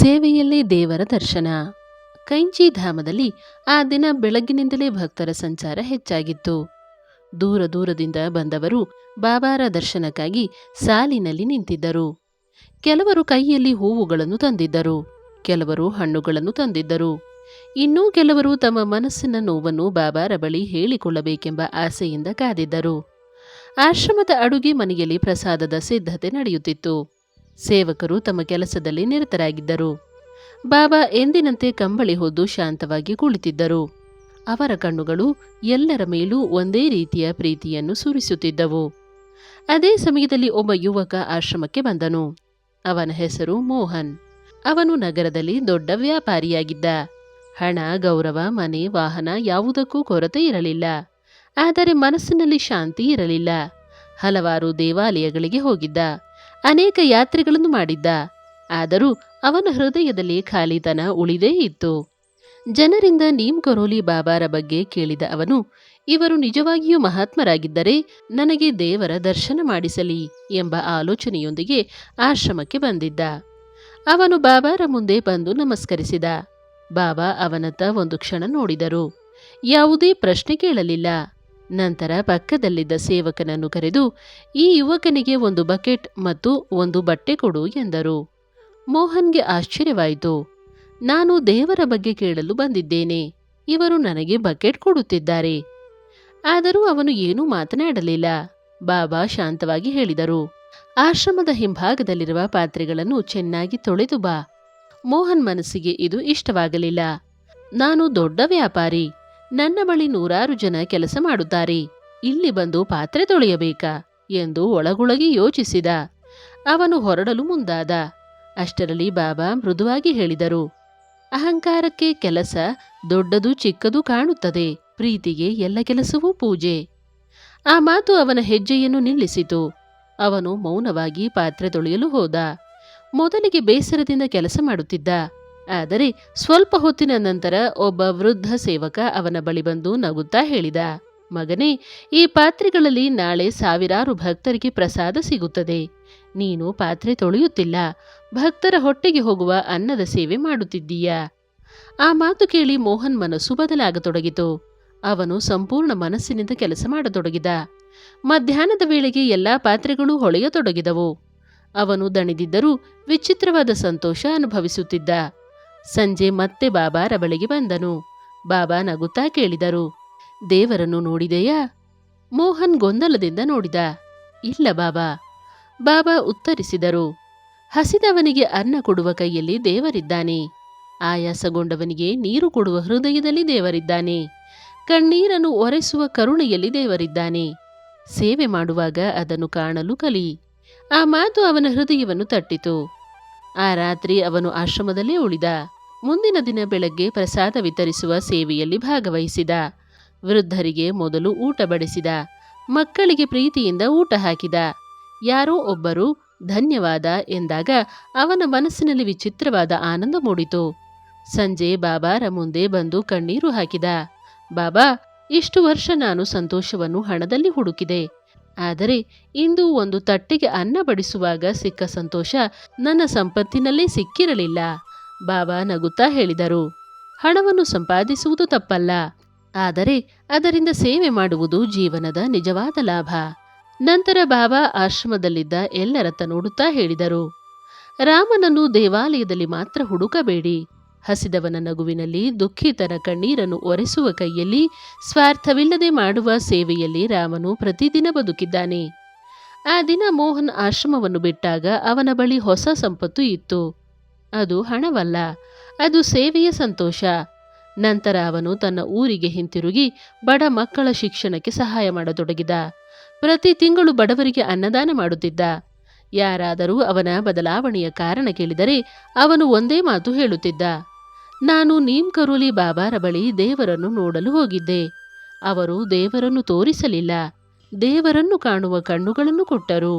ಸೇವೆಯಲ್ಲೇ ದೇವರ ದರ್ಶನ. ಕೈಂಚಿ ಧಾಮದಲ್ಲಿ ಆ ದಿನ ಬೆಳಗ್ಗಿನಿಂದಲೇ ಭಕ್ತರ ಸಂಚಾರ ಹೆಚ್ಚಾಗಿತ್ತು. ದೂರ ದೂರದಿಂದ ಬಂದವರು ಬಾಬಾರ ದರ್ಶನಕ್ಕಾಗಿ ಸಾಲಿನಲ್ಲಿ ನಿಂತಿದ್ದರು. ಕೆಲವರು ಕೈಯಲ್ಲಿ ಹೂವುಗಳನ್ನು ತಂದಿದ್ದರು, ಕೆಲವರು ಹಣ್ಣುಗಳನ್ನು ತಂದಿದ್ದರು. ಇನ್ನೂ ಕೆಲವರು ತಮ್ಮ ಮನಸ್ಸಿನ ನೋವನ್ನು ಬಾಬಾರ ಬಳಿ ಹೇಳಿಕೊಳ್ಳಬೇಕೆಂಬ ಆಸೆಯಿಂದ ಕಾದಿದ್ದರು. ಆಶ್ರಮದ ಅಡುಗೆ ಮನೆಯಲ್ಲಿ ಪ್ರಸಾದದ ಸಿದ್ಧತೆ ನಡೆಯುತ್ತಿತ್ತು. ಸೇವಕರು ತಮ್ಮ ಕೆಲಸದಲ್ಲಿ ನಿರತರಾಗಿದ್ದರು. ಬಾಬಾ ಎಂದಿನಂತೆ ಕಂಬಳಿ ಹೊದ್ದು ಶಾಂತವಾಗಿ ಕುಳಿತಿದ್ದರು. ಅವರ ಕಣ್ಣುಗಳು ಎಲ್ಲರ ಮೇಲೂ ಒಂದೇ ರೀತಿಯ ಪ್ರೀತಿಯನ್ನು ಸುರಿಸುತ್ತಿದ್ದವು. ಅದೇ ಸಮಯದಲ್ಲಿ ಒಬ್ಬ ಯುವಕ ಆಶ್ರಮಕ್ಕೆ ಬಂದನು. ಅವನ ಹೆಸರು ಮೋಹನ್. ಅವನು ನಗರದಲ್ಲಿ ದೊಡ್ಡ ವ್ಯಾಪಾರಿಯಾಗಿದ್ದ. ಹಣ, ಗೌರವ, ಮನೆ, ವಾಹನ ಯಾವುದಕ್ಕೂ ಕೊರತೆ ಇರಲಿಲ್ಲ. ಆದರೆ ಮನಸ್ಸಿನಲ್ಲಿ ಶಾಂತಿ ಇರಲಿಲ್ಲ. ಹಲವಾರು ದೇವಾಲಯಗಳಿಗೆ ಹೋಗಿದ್ದ, ಅನೇಕ ಯಾತ್ರೆಗಳನ್ನು ಮಾಡಿದ್ದ. ಆದರೂ ಅವನ ಹೃದಯದಲ್ಲಿ ಖಾಲಿತನ ಉಳಿದೇ ಇತ್ತು. ಜನರಿಂದ ನೀಮ್ ಕರೋಲಿ ಬಾಬಾರ ಬಗ್ಗೆ ಕೇಳಿದ ಅವನು, ಇವರು ನಿಜವಾಗಿಯೂ ಮಹಾತ್ಮರಾಗಿದ್ದರೆ ನನಗೆ ದೇವರ ದರ್ಶನ ಮಾಡಿಸಲಿ ಎಂಬ ಆಲೋಚನೆಯೊಂದಿಗೆ ಆಶ್ರಮಕ್ಕೆ ಬಂದಿದ್ದ. ಅವನು ಬಾಬಾರ ಮುಂದೆ ಬಂದು ನಮಸ್ಕರಿಸಿದ. ಬಾಬಾ ಅವನತ್ತ ಒಂದು ಕ್ಷಣ ನೋಡಿದರು. ಯಾವುದೇ ಪ್ರಶ್ನೆ ಕೇಳಲಿಲ್ಲ. ನಂತರ ಪಕ್ಕದಲ್ಲಿದ್ದ ಸೇವಕನನ್ನು ಕರೆದು, ಈ ಯುವಕನಿಗೆ ಒಂದು ಬಕೆಟ್ ಮತ್ತು ಒಂದು ಬಟ್ಟೆ ಕೊಡು ಎಂದರು. ಮೋಹನ್ಗೆ ಆಶ್ಚರ್ಯವಾಯಿತು. ನಾನು ದೇವರ ಬಗ್ಗೆ ಕೇಳಲು ಬಂದಿದ್ದೇನೆ, ಇವರು ನನಗೆ ಬಕೆಟ್ ಕೊಡುತ್ತಿದ್ದಾರೆ. ಆದರೂ ಅವನು ಏನೂ ಮಾತನಾಡಲಿಲ್ಲ. ಬಾಬಾ ಶಾಂತವಾಗಿ ಹೇಳಿದರು, ಆಶ್ರಮದ ಹಿಂಭಾಗದಲ್ಲಿರುವ ಪಾತ್ರೆಗಳನ್ನು ಚೆನ್ನಾಗಿ ತೊಳೆದು ಬಾ. ಮೋಹನ್ ಮನಸ್ಸಿಗೆ ಇದು ಇಷ್ಟವಾಗಲಿಲ್ಲ. ನಾನು ದೊಡ್ಡ ವ್ಯಾಪಾರಿ, ನನ್ನ ಬಳಿ ನೂರಾರು ಜನ ಕೆಲಸ ಮಾಡುತ್ತಾರೆ, ಇಲ್ಲಿ ಬಂದು ಪಾತ್ರೆ ತೊಳೆಯಬೇಕಾ ಎಂದು ಒಳಗೊಳಗೆ ಯೋಚಿಸಿದ. ಅವನು ಹೊರಡಲು ಮುಂದಾದ. ಅಷ್ಟರಲ್ಲಿ ಬಾಬಾ ಮೃದುವಾಗಿ ಹೇಳಿದರು, ಅಹಂಕಾರಕ್ಕೆ ಕೆಲಸ ದೊಡ್ಡದು ಚಿಕ್ಕದು ಕಾಣುತ್ತದೆ, ಪ್ರೀತಿಗೆ ಎಲ್ಲ ಕೆಲಸವೂ ಪೂಜೆ. ಆ ಮಾತು ಅವನ ಹೆಜ್ಜೆಯನ್ನು ನಿಲ್ಲಿಸಿತು. ಅವನು ಮೌನವಾಗಿ ಪಾತ್ರೆ ತೊಳೆಯಲು ಹೋದ. ಮೊದಲಿಗೆ ಬೇಸರದಿಂದ ಕೆಲಸ ಮಾಡುತ್ತಿದ್ದ. ಆದರೆ ಸ್ವಲ್ಪ ಹೊತ್ತಿನ ನಂತರ ಒಬ್ಬ ವೃದ್ಧ ಸೇವಕ ಅವನ ಬಳಿ ಬಂದು ನಗುತ್ತಾ ಹೇಳಿದ, ಮಗನೇ, ಈ ಪಾತ್ರೆಗಳಲ್ಲಿ ನಾಳೆ ಸಾವಿರಾರು ಭಕ್ತರಿಗೆ ಪ್ರಸಾದ ಸಿಗುತ್ತದೆ. ನೀನು ಪಾತ್ರೆ ತೊಳೆಯುತ್ತಿಲ್ಲ, ಭಕ್ತರ ಹೊಟ್ಟೆಗೆ ಹೋಗುವ ಅನ್ನದ ಸೇವೆ ಮಾಡುತ್ತಿದ್ದೀಯಾ. ಆ ಮಾತು ಕೇಳಿ ಮೋಹನ್ ಮನಸ್ಸು ಬದಲಾಗತೊಡಗಿತು. ಅವನು ಸಂಪೂರ್ಣ ಮನಸ್ಸಿನಿಂದ ಕೆಲಸ ಮಾಡತೊಡಗಿದ. ಮಧ್ಯಾಹ್ನದ ವೇಳೆಗೆ ಎಲ್ಲಾ ಪಾತ್ರೆಗಳು ಹೊಳೆಯತೊಡಗಿದವು. ಅವನು ದಣಿದಿದ್ದರೂ ವಿಚಿತ್ರವಾದ ಸಂತೋಷ ಅನುಭವಿಸುತ್ತಿದ್ದ. ಸಂಜೆ ಮತ್ತೆ ಬಾಬಾರ ಬಳಿಗೆ ಬಂದನು. ಬಾಬಾ ನಗುತ್ತಾ ಕೇಳಿದರು, ದೇವರನ್ನು ನೋಡಿದೆಯಾ? ಮೋಹನ್ ಗೊಂದಲದಿಂದ ನೋಡಿದ. ಇಲ್ಲ ಬಾಬಾ. ಬಾಬಾ ಉತ್ತರಿಸಿದರು, ಹಸಿದವನಿಗೆ ಅನ್ನ ಕೊಡುವ ಕೈಯಲ್ಲಿ ದೇವರಿದ್ದಾನೆ, ಆಯಾಸಗೊಂಡವನಿಗೆ ನೀರು ಕೊಡುವ ಹೃದಯದಲ್ಲಿ ದೇವರಿದ್ದಾನೆ, ಕಣ್ಣೀರನ್ನು ಒರೆಸುವ ಕರುಣೆಯಲ್ಲಿ ದೇವರಿದ್ದಾನೆ. ಸೇವೆ ಮಾಡುವಾಗ ಅದನ್ನು ಕಾಣಲು ಕಲಿ. ಆ ಮಾತು ಅವನ ಹೃದಯವನ್ನು ತಟ್ಟಿತು. ಆ ರಾತ್ರಿ ಅವನು ಆಶ್ರಮದಲ್ಲೇ ಉಳಿದ. ಮುಂದಿನ ದಿನ ಬೆಳಗ್ಗೆ ಪ್ರಸಾದ ವಿತರಿಸುವ ಸೇವೆಯಲ್ಲಿ ಭಾಗವಹಿಸಿದ. ವೃದ್ಧರಿಗೆ ಮೊದಲು ಊಟ ಬಡಿಸಿದ. ಮಕ್ಕಳಿಗೆ ಪ್ರೀತಿಯಿಂದ ಊಟ ಹಾಕಿದ. ಯಾರೋ ಒಬ್ಬರು ಧನ್ಯವಾದ ಎಂದಾಗ ಅವನ ಮನಸ್ಸಿನಲ್ಲಿ ವಿಚಿತ್ರವಾದ ಆನಂದ ಮೂಡಿತು. ಸಂಜೆ ಬಾಬಾರ ಮುಂದೆ ಬಂದು ಕಣ್ಣೀರು ಹಾಕಿದ. ಬಾಬಾ, ಇಷ್ಟು ವರ್ಷ ನಾನು ಸಂತೋಷವನ್ನು ಹಣದಲ್ಲಿ ಹುಡುಕಿದೆ, ಆದರೆ ಇಂದು ಒಂದು ತಟ್ಟೆಗೆ ಅನ್ನ ಬಡಿಸುವಾಗ ಸಿಕ್ಕ ಸಂತೋಷ ನನ್ನ ಸಂಪತ್ತಿನಲ್ಲೇ ಸಿಕ್ಕಿರಲಿಲ್ಲ. ಬಾಬಾ ನಗುತ್ತಾ ಹೇಳಿದರು, ಹಣವನ್ನು ಸಂಪಾದಿಸುವುದು ತಪ್ಪಲ್ಲ, ಆದರೆ ಅದರಿಂದ ಸೇವೆ ಮಾಡುವುದು ಜೀವನದ ನಿಜವಾದ ಲಾಭ. ನಂತರ ಬಾಬಾ ಆಶ್ರಮದಲ್ಲಿದ್ದ ಎಲ್ಲರತ್ತ ನೋಡುತ್ತಾ ಹೇಳಿದರು, ರಾಮನನ್ನು ದೇವಾಲಯದಲ್ಲಿ ಮಾತ್ರ ಹುಡುಕಬೇಡಿ. ಹಸಿದವನ ನಗುವಿನಲ್ಲಿ, ದುಃಖಿತರ ಕಣ್ಣೀರನ್ನು ಒರೆಸುವ ಕೈಯಲ್ಲಿ, ಸ್ವಾರ್ಥವಿಲ್ಲದೆ ಮಾಡುವ ಸೇವೆಯಲ್ಲಿ ರಾಮನು ಪ್ರತಿದಿನ ಬದುಕಿದ್ದಾನೆ. ಆ ದಿನ ಮೋಹನ್ ಆಶ್ರಮವನ್ನು ಬಿಟ್ಟಾಗ ಅವನ ಬಳಿ ಹೊಸ ಸಂಪತ್ತು ಇತ್ತು. ಅದು ಹಣವಲ್ಲ, ಅದು ಸೇವೆಯ ಸಂತೋಷ. ನಂತರ ಅವನು ತನ್ನ ಊರಿಗೆ ಹಿಂತಿರುಗಿ ಬಡ ಮಕ್ಕಳ ಶಿಕ್ಷಣಕ್ಕೆ ಸಹಾಯ ಮಾಡತೊಡಗಿದ. ಪ್ರತಿ ತಿಂಗಳು ಬಡವರಿಗೆ ಅನ್ನದಾನ ಮಾಡುತ್ತಿದ್ದ. ಯಾರಾದರೂ ಅವನ ಬದಲಾವಣೆಯ ಕಾರಣ ಕೇಳಿದರೆ ಅವನು ಒಂದೇ ಮಾತು ಹೇಳುತ್ತಿದ್ದ, ನಾನು ನೀಮ್ ಕರೋಲಿ ಬಾಬಾರ ಬಳಿ ದೇವರನ್ನು ನೋಡಲು ಹೋಗಿದ್ದೆ. ಅವರು ದೇವರನ್ನು ತೋರಿಸಲಿಲ್ಲ, ದೇವರನ್ನು ಕಾಣುವ ಕಣ್ಣುಗಳನ್ನು ಕೊಟ್ಟರು.